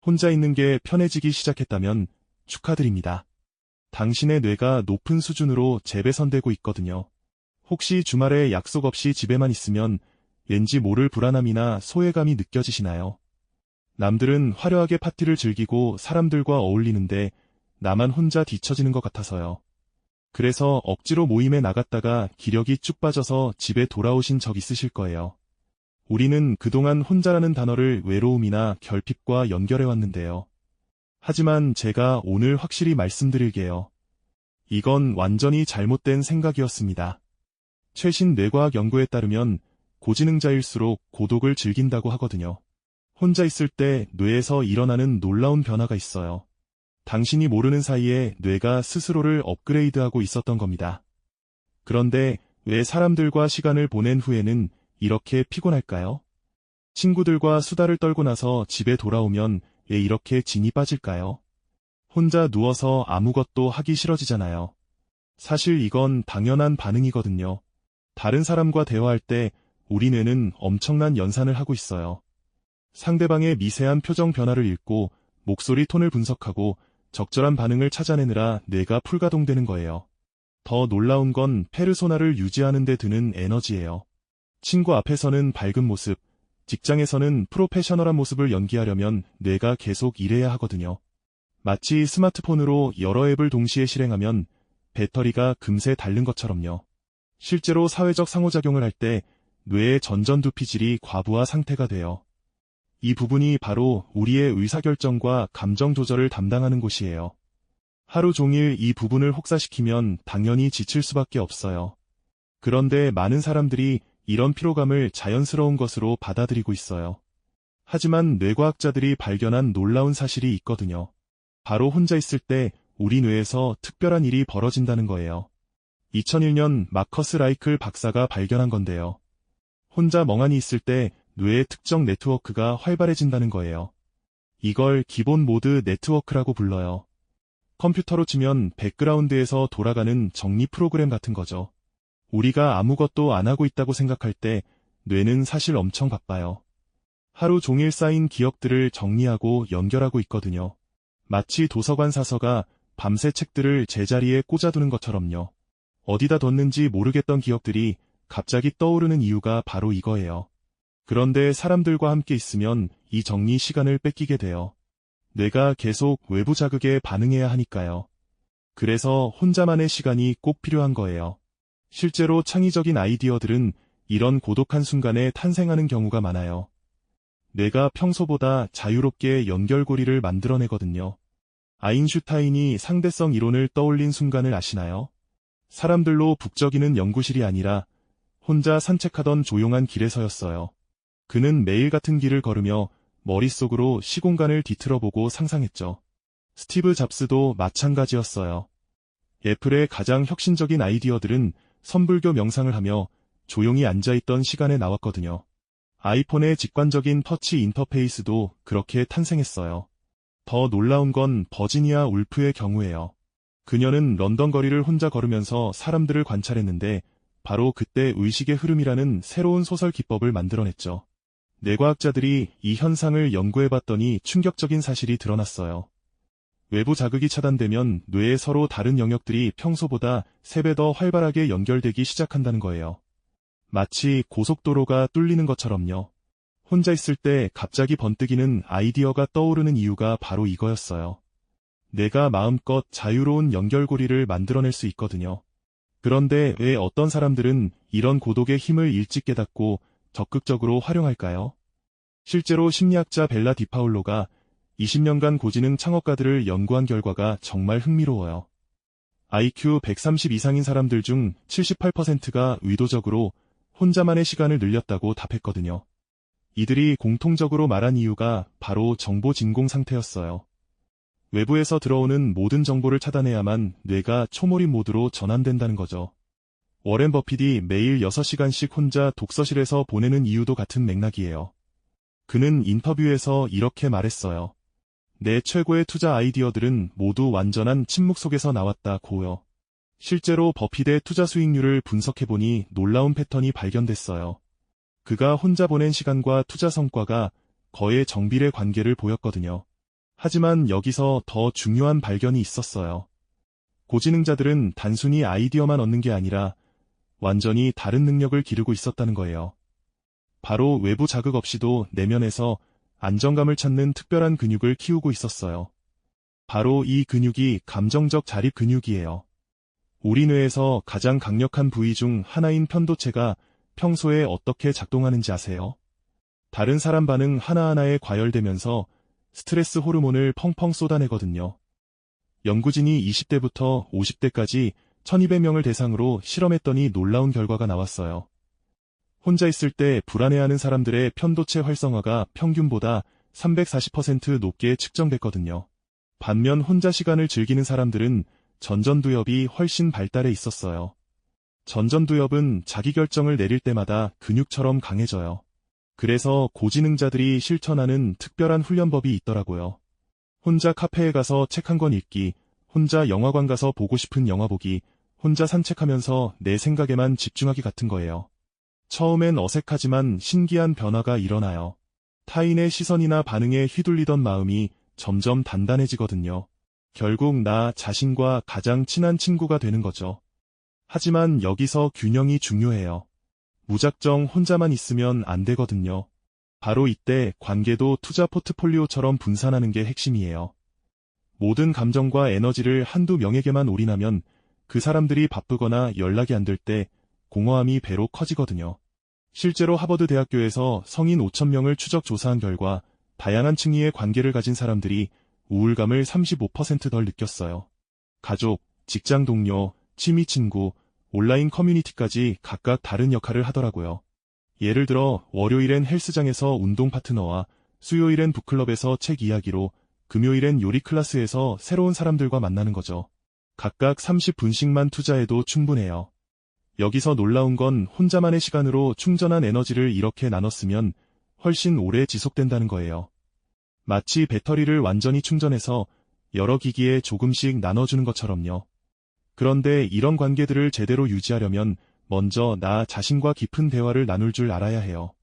혼자 있는 게 편해지기 시작했다면 축하드립니다. 당신의 뇌가 높은 수준으로 재배선되고 있거든요. 혹시 주말에 약속 없이 집에만 있으면 왠지 모를 불안함이나 소외감이 느껴지시나요? 남들은 화려하게 파티를 즐기고 사람들과 어울리는데 나만 혼자 뒤처지는 것 같아서요. 그래서 억지로 모임에 나갔다가 기력이 쭉 빠져서 집에 돌아오신 적 있으실 거예요. 우리는 그동안 혼자라는 단어를 외로움이나 결핍과 연결해왔는데요. 하지만 제가 오늘 확실히 말씀드릴게요. 이건 완전히 잘못된 생각이었습니다. 최신 뇌과학 연구에 따르면 고지능자일수록 고독을 즐긴다고 하거든요. 혼자 있을 때 뇌에서 일어나는 놀라운 변화가 있어요. 당신이 모르는 사이에 뇌가 스스로를 업그레이드하고 있었던 겁니다. 그런데 왜 사람들과 시간을 보낸 후에는 이렇게 피곤할까요? 친구들과 수다를 떨고 나서 집에 돌아오면 왜 이렇게 진이 빠질까요? 혼자 누워서 아무것도 하기 싫어지잖아요. 사실 이건 당연한 반응이거든요. 다른 사람과 대화할 때 우리 뇌는 엄청난 연산을 하고 있어요. 상대방의 미세한 표정 변화를 읽고 목소리 톤을 분석하고 적절한 반응을 찾아내느라 뇌가 풀가동되는 거예요. 더 놀라운 건 페르소나를 유지하는 데 드는 에너지예요. 친구 앞에서는 밝은 모습, 직장에서는 프로페셔널한 모습을 연기하려면 뇌가 계속 일해야 하거든요. 마치 스마트폰으로 여러 앱을 동시에 실행하면 배터리가 금세 닳는 것처럼요. 실제로 사회적 상호작용을 할 때 뇌의 전전두피질이 과부하 상태가 돼요. 이 부분이 바로 우리의 의사결정과 감정 조절을 담당하는 곳이에요. 하루 종일 이 부분을 혹사시키면 당연히 지칠 수밖에 없어요. 그런데 많은 사람들이 이런 피로감을 자연스러운 것으로 받아들이고 있어요. 하지만 뇌과학자들이 발견한 놀라운 사실이 있거든요. 바로 혼자 있을 때 우리 뇌에서 특별한 일이 벌어진다는 거예요. 2001년 마커스 라이클 박사가 발견한 건데요. 혼자 멍하니 있을 때 뇌의 특정 네트워크가 활발해진다는 거예요. 이걸 기본 모드 네트워크라고 불러요. 컴퓨터로 치면 백그라운드에서 돌아가는 정리 프로그램 같은 거죠. 우리가 아무것도 안 하고 있다고 생각할 때 뇌는 사실 엄청 바빠요. 하루 종일 쌓인 기억들을 정리하고 연결하고 있거든요. 마치 도서관 사서가 밤새 책들을 제자리에 꽂아두는 것처럼요. 어디다 뒀는지 모르겠던 기억들이 갑자기 떠오르는 이유가 바로 이거예요. 그런데 사람들과 함께 있으면 이 정리 시간을 뺏기게 돼요. 뇌가 계속 외부 자극에 반응해야 하니까요. 그래서 혼자만의 시간이 꼭 필요한 거예요. 실제로 창의적인 아이디어들은 이런 고독한 순간에 탄생하는 경우가 많아요. 뇌가 평소보다 자유롭게 연결고리를 만들어내거든요. 아인슈타인이 상대성 이론을 떠올린 순간을 아시나요? 사람들로 북적이는 연구실이 아니라 혼자 산책하던 조용한 길에서였어요. 그는 매일 같은 길을 걸으며 머릿속으로 시공간을 뒤틀어보고 상상했죠. 스티브 잡스도 마찬가지였어요. 애플의 가장 혁신적인 아이디어들은 선불교 명상을 하며 조용히 앉아있던 시간에 나왔거든요. 아이폰의 직관적인 터치 인터페이스도 그렇게 탄생했어요. 더 놀라운 건 버지니아 울프의 경우예요. 그녀는 런던 거리를 혼자 걸으면서 사람들을 관찰했는데 바로 그때 의식의 흐름이라는 새로운 소설 기법을 만들어냈죠. 뇌과학자들이 이 현상을 연구해봤더니 충격적인 사실이 드러났어요. 외부 자극이 차단되면 뇌의 서로 다른 영역들이 평소보다 3배 더 활발하게 연결되기 시작한다는 거예요. 마치 고속도로가 뚫리는 것처럼요. 혼자 있을 때 갑자기 번뜩이는 아이디어가 떠오르는 이유가 바로 이거였어요. 내가 마음껏 자유로운 연결고리를 만들어낼 수 있거든요. 그런데 왜 어떤 사람들은 이런 고독의 힘을 일찍 깨닫고 적극적으로 활용할까요? 실제로 심리학자 벨라 디파울로가 20년간 고지능 창업가들을 연구한 결과가 정말 흥미로워요. IQ 130 이상인 사람들 중 78%가 의도적으로 혼자만의 시간을 늘렸다고 답했거든요. 이들이 공통적으로 말한 이유가 바로 정보 진공 상태였어요. 외부에서 들어오는 모든 정보를 차단해야만 뇌가 초몰입 모드로 전환된다는 거죠. 워렌 버핏이 매일 6시간씩 혼자 독서실에서 보내는 이유도 같은 맥락이에요. 그는 인터뷰에서 이렇게 말했어요. 내 최고의 투자 아이디어들은 모두 완전한 침묵 속에서 나왔다고요. 실제로 버핏의 투자 수익률을 분석해보니 놀라운 패턴이 발견됐어요. 그가 혼자 보낸 시간과 투자 성과가 거의 정비례 관계를 보였거든요. 하지만 여기서 더 중요한 발견이 있었어요. 고지능자들은 단순히 아이디어만 얻는 게 아니라 완전히 다른 능력을 기르고 있었다는 거예요. 바로 외부 자극 없이도 내면에서 안정감을 찾는 특별한 근육을 키우고 있었어요. 바로 이 근육이 감정적 자립 근육이에요. 우리 뇌에서 가장 강력한 부위 중 하나인 편도체가 평소에 어떻게 작동하는지 아세요? 다른 사람 반응 하나하나에 과열되면서 스트레스 호르몬을 펑펑 쏟아내거든요. 연구진이 20대부터 50대까지 1200명을 대상으로 실험했더니 놀라운 결과가 나왔어요. 혼자 있을 때 불안해하는 사람들의 편도체 활성화가 평균보다 340% 높게 측정됐거든요. 반면 혼자 시간을 즐기는 사람들은 전전두엽이 훨씬 발달해 있었어요. 전전두엽은 자기결정을 내릴 때마다 근육처럼 강해져요. 그래서 고지능자들이 실천하는 특별한 훈련법이 있더라고요. 혼자 카페에 가서 책 한 권 읽기, 혼자 영화관 가서 보고 싶은 영화 보기, 혼자 산책하면서 내 생각에만 집중하기 같은 거예요. 처음엔 어색하지만 신기한 변화가 일어나요. 타인의 시선이나 반응에 휘둘리던 마음이 점점 단단해지거든요. 결국 나 자신과 가장 친한 친구가 되는 거죠. 하지만 여기서 균형이 중요해요. 무작정 혼자만 있으면 안 되거든요. 바로 이때 관계도 투자 포트폴리오처럼 분산하는 게 핵심이에요. 모든 감정과 에너지를 한두 명에게만 올인하면 그 사람들이 바쁘거나 연락이 안 될 때 공허함이 배로 커지거든요. 실제로 하버드 대학교에서 성인 5,000명을 추적 조사한 결과 다양한 층위의 관계를 가진 사람들이 우울감을 35% 덜 느꼈어요. 가족, 직장 동료, 취미 친구, 온라인 커뮤니티까지 각각 다른 역할을 하더라고요. 예를 들어 월요일엔 헬스장에서 운동 파트너와 수요일엔 북클럽에서 책 이야기로 금요일엔 요리 클래스에서 새로운 사람들과 만나는 거죠. 각각 30분씩만 투자해도 충분해요. 여기서 놀라운 건 혼자만의 시간으로 충전한 에너지를 이렇게 나눴으면 훨씬 오래 지속된다는 거예요. 마치 배터리를 완전히 충전해서 여러 기기에 조금씩 나눠주는 것처럼요. 그런데 이런 관계들을 제대로 유지하려면 먼저 나 자신과 깊은 대화를 나눌 줄 알아야 해요.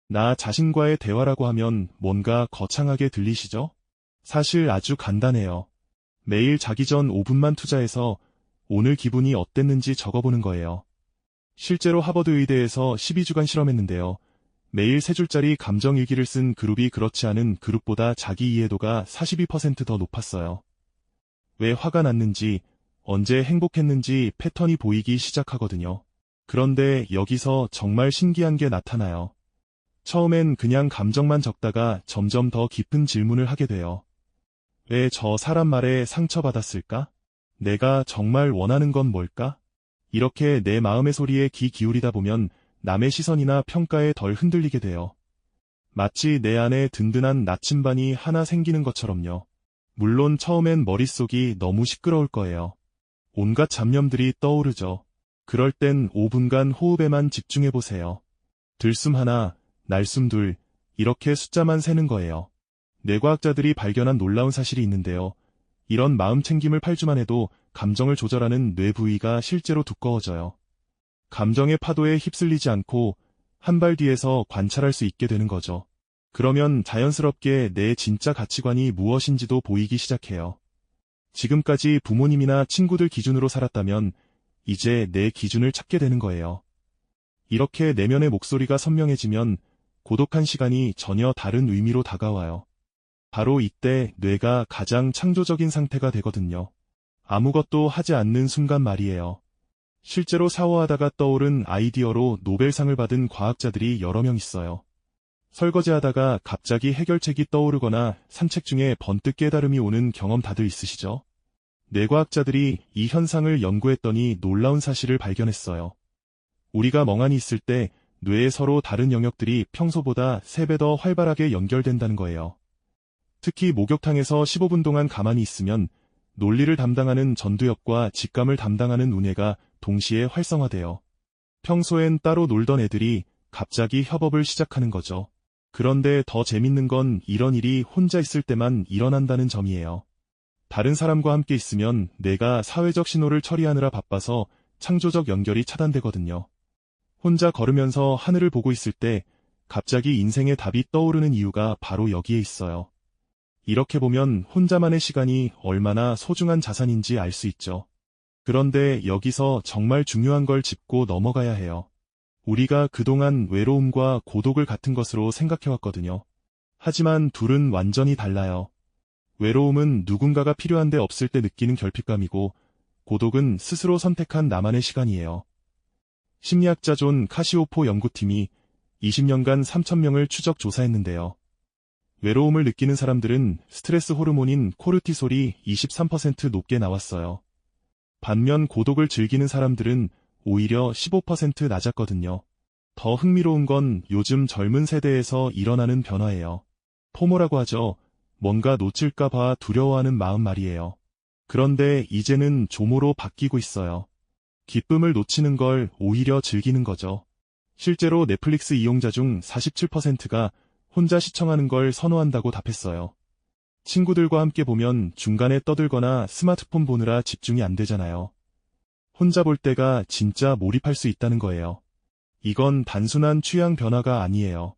나 자신과의 대화라고 하면 뭔가 거창하게 들리시죠? 사실 아주 간단해요. 매일 자기 전 5분만 투자해서 오늘 기분이 어땠는지 적어보는 거예요. 실제로 하버드 의대에서 12주간 실험했는데요. 매일 3줄짜리 감정일기를 쓴 그룹이 그렇지 않은 그룹보다 자기 이해도가 42% 더 높았어요. 왜 화가 났는지, 언제 행복했는지 패턴이 보이기 시작하거든요. 그런데 여기서 정말 신기한 게 나타나요. 처음엔 그냥 감정만 적다가 점점 더 깊은 질문을 하게 돼요. 왜 저 사람 말에 상처받았을까? 내가 정말 원하는 건 뭘까? 이렇게 내 마음의 소리에 귀 기울이다 보면 남의 시선이나 평가에 덜 흔들리게 돼요. 마치 내 안에 든든한 나침반이 하나 생기는 것처럼요. 물론 처음엔 머릿속이 너무 시끄러울 거예요. 온갖 잡념들이 떠오르죠. 그럴 땐 5분간 호흡에만 집중해보세요. 들숨 하나, 날숨 둘, 이렇게 숫자만 세는 거예요. 뇌과학자들이 발견한 놀라운 사실이 있는데요. 이런 마음 챙김을 8주만 해도 감정을 조절하는 뇌 부위가 실제로 두꺼워져요. 감정의 파도에 휩쓸리지 않고 한 발 뒤에서 관찰할 수 있게 되는 거죠. 그러면 자연스럽게 내 진짜 가치관이 무엇인지도 보이기 시작해요. 지금까지 부모님이나 친구들 기준으로 살았다면 이제 내 기준을 찾게 되는 거예요. 이렇게 내면의 목소리가 선명해지면 고독한 시간이 전혀 다른 의미로 다가와요. 바로 이때 뇌가 가장 창조적인 상태가 되거든요. 아무것도 하지 않는 순간 말이에요. 실제로 샤워하다가 떠오른 아이디어로 노벨상을 받은 과학자들이 여러 명 있어요. 설거지하다가 갑자기 해결책이 떠오르거나 산책 중에 번뜩 깨달음이 오는 경험 다들 있으시죠? 뇌과학자들이 이 현상을 연구했더니 놀라운 사실을 발견했어요. 우리가 멍하니 있을 때 뇌의 서로 다른 영역들이 평소보다 3배 더 활발하게 연결된다는 거예요. 특히 목욕탕에서 15분 동안 가만히 있으면 논리를 담당하는 전두엽과 직감을 담당하는 우뇌가 동시에 활성화돼요. 평소엔 따로 놀던 애들이 갑자기 협업을 시작하는 거죠. 그런데 더 재밌는 건 이런 일이 혼자 있을 때만 일어난다는 점이에요. 다른 사람과 함께 있으면 뇌가 사회적 신호를 처리하느라 바빠서 창조적 연결이 차단되거든요. 혼자 걸으면서 하늘을 보고 있을 때 갑자기 인생의 답이 떠오르는 이유가 바로 여기에 있어요. 이렇게 보면 혼자만의 시간이 얼마나 소중한 자산인지 알 수 있죠. 그런데 여기서 정말 중요한 걸 짚고 넘어가야 해요. 우리가 그동안 외로움과 고독을 같은 것으로 생각해왔거든요. 하지만 둘은 완전히 달라요. 외로움은 누군가가 필요한데 없을 때 느끼는 결핍감이고, 고독은 스스로 선택한 나만의 시간이에요. 심리학자 존 카시오포 연구팀이 20년간 3,000명을 추적 조사했는데요. 외로움을 느끼는 사람들은 스트레스 호르몬인 코르티솔이 23% 높게 나왔어요. 반면 고독을 즐기는 사람들은 오히려 15% 낮았거든요. 더 흥미로운 건 요즘 젊은 세대에서 일어나는 변화예요. 포모라고 하죠. 뭔가 놓칠까봐 두려워하는 마음 말이에요. 그런데 이제는 조모로 바뀌고 있어요. 기쁨을 놓치는 걸 오히려 즐기는 거죠. 실제로 넷플릭스 이용자 중 47%가 혼자 시청하는 걸 선호한다고 답했어요. 친구들과 함께 보면 중간에 떠들거나 스마트폰 보느라 집중이 안 되잖아요. 혼자 볼 때가 진짜 몰입할 수 있다는 거예요. 이건 단순한 취향 변화가 아니에요.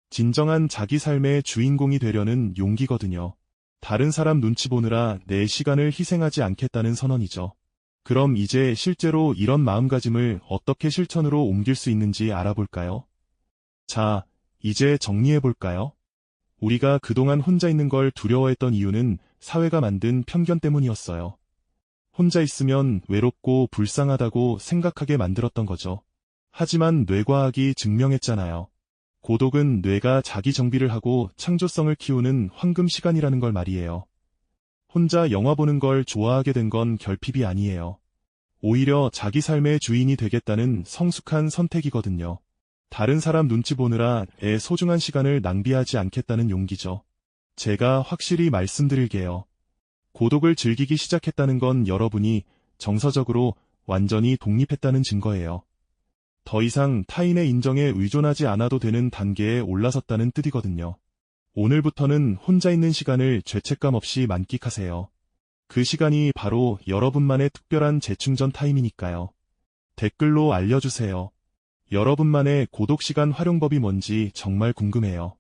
진정한 자기 삶의 주인공이 되려는 용기거든요. 다른 사람 눈치 보느라 내 시간을 희생하지 않겠다는 선언이죠. 그럼 이제 실제로 이런 마음가짐을 어떻게 실천으로 옮길 수 있는지 알아볼까요? 자, 이제 정리해볼까요? 우리가 그동안 혼자 있는 걸 두려워했던 이유는 사회가 만든 편견 때문이었어요. 혼자 있으면 외롭고 불쌍하다고 생각하게 만들었던 거죠. 하지만 뇌과학이 증명했잖아요. 고독은 뇌가 자기 정비를 하고 창조성을 키우는 황금 시간이라는 걸 말이에요. 혼자 영화 보는 걸 좋아하게 된 건 결핍이 아니에요. 오히려 자기 삶의 주인이 되겠다는 성숙한 선택이거든요. 다른 사람 눈치 보느라 애 소중한 시간을 낭비하지 않겠다는 용기죠. 제가 확실히 말씀드릴게요. 고독을 즐기기 시작했다는 건 여러분이 정서적으로 완전히 독립했다는 증거예요. 더 이상 타인의 인정에 의존하지 않아도 되는 단계에 올라섰다는 뜻이거든요. 오늘부터는 혼자 있는 시간을 죄책감 없이 만끽하세요. 그 시간이 바로 여러분만의 특별한 재충전 타임이니까요. 댓글로 알려주세요. 여러분만의 고독 시간 활용법이 뭔지 정말 궁금해요.